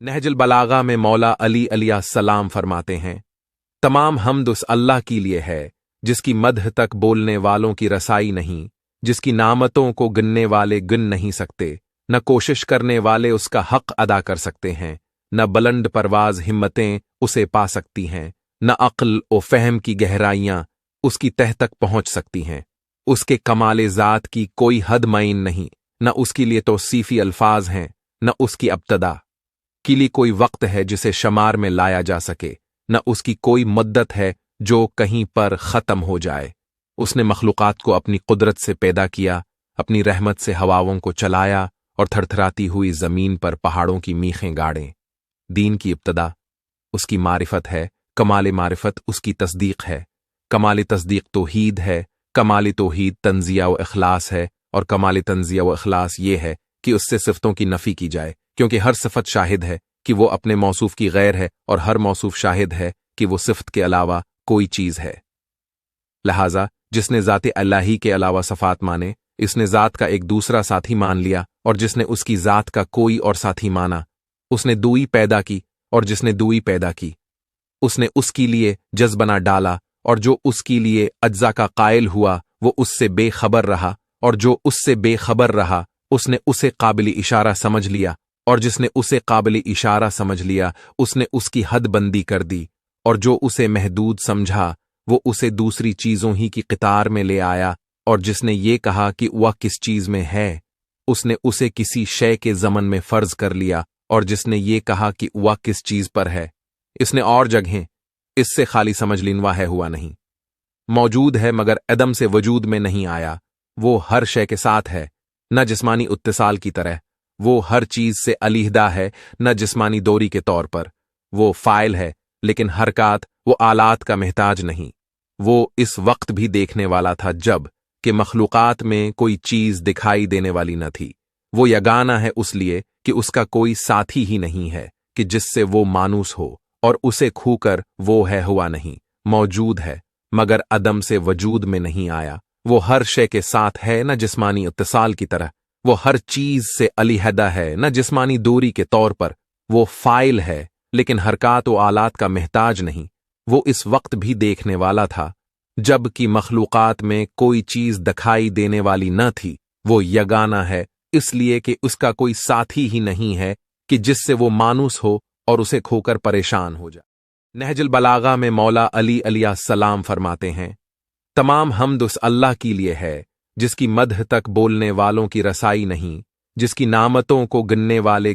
नहजुल बलागा में मौला अली अलैहिस्सलाम फरमाते हैं, तमाम हम्द उस अल्लाह के लिए है जिसकी मदह तक बोलने वालों की रसाई नहीं, जिसकी नामतों को गिनने वाले गिन नहीं सकते, न कोशिश करने वाले उसका हक अदा कर सकते हैं, न बुलंद परवाज हिम्मतें उसे पा सकती हैं, न अक्ल और फहम की गहराइयां उसकी तह तक पहुंच सकती हैं। उसके कमाले ज़ात की कोई हद मईन नहीं, न उसके लिए तौसीफी अल्फाज हैं, न उसकी अब्तदा के लिए कोई वक्त है जिसे शमार में लाया जा सके, न उसकी कोई मुद्दत है जो कहीं पर ख़त्म हो जाए। उसने मखलूक़ात को अपनी कुदरत से पैदा किया, अपनी रहमत से हवाओं को चलाया और थरथराती हुई ज़मीन पर पहाड़ों की मीखें गाड़ें। दीन की इब्तदा उसकी मारिफत है, कमाल मारिफत उसकी तस्दीक है, कमाल तस्दीक तौहीद है, कमाल तौहीद तंजिया व इखलास है, और कमाल तंजिया व इखलास ये है कि उससे सिफ़तों की नफ़ी की जाए, क्योंकि हर सिफ़त शाहिद है कि वो अपने मौसूफ की गैर है और हर मौसूफ शाहिद है कि वो सिफ़त के अलावा कोई चीज़ है। लिहाजा जिसने ज़ात अल्लाही के अलावा सफ़ात माने, इसने ज़ात का एक दूसरा साथी मान लिया, और जिसने उसकी ज़ात का कोई और साथी माना, उसने दुई पैदा की, और जिसने दुई पैदा की उसने उसके लिए जज़ बना डाला, और जो उसके लिए अज्जा का कायल हुआ वो उससे बेखबर रहा, और जो उससे बेखबर रहा उसने उसे काबिल इशारा समझ लिया, और जिसने उसे काबिल इशारा समझ लिया उसने उसकी हद बंदी कर दी, और जो उसे महदूद समझा वो उसे दूसरी चीज़ों ही की क़तार में ले आया, और जिसने ये कहा कि वह किस चीज़ में है उसने उसे किसी शय के ज़मन में फ़र्ज कर लिया, और जिसने ये कहा कि वह किस चीज़ पर है इसने और जगहें इससे खाली समझ लिनवा है हुआ नहीं। मौजूद है मगर अदम से वजूद में नहीं आया, वो हर शय के साथ है, न जिस्मानी इत्तिसाल की तरह, वो हर चीज़ से अलहदा है, न जिस्मानी दोरी के तौर पर, वो फ़ाइल है लेकिन हरकात वो आलात का महताज नहीं। वो इस वक्त भी देखने वाला था जब कि मखलूक़ात में कोई चीज़ दिखाई देने वाली न थी। वो यगाना है उसलिए कि उसका कोई साथी ही नहीं है कि जिससे वो मानूस हो, और उसे खूकर वो है हुआ नहीं। मौजूद है मगर अदम से वजूद में नहीं आया, वो हर शय के साथ है न जिस्मानी इत्तिसाल की तरह, वो हर चीज़ से अलहदा है न जिस्मानी दूरी के तौर पर, वो फ़ाइल है लेकिन हरकात व आलात का महताज नहीं। वो इस वक्त भी देखने वाला था जब कि मखलूक़ात में कोई चीज़ दिखाई देने वाली न थी। वो यगाना है इसलिए कि उसका कोई साथी ही नहीं है कि जिससे वो मानूस हो और उसे खोकर परेशान हो जाए। नहजुल बलागा में मौला अली अलैहिस्सलाम फरमाते हैं, तमाम हम्द उस अल्लाह के लिए है जिसकी मदह तक बोलने वालों की रसाई नहीं, जिसकी नामतों को गिनने वाले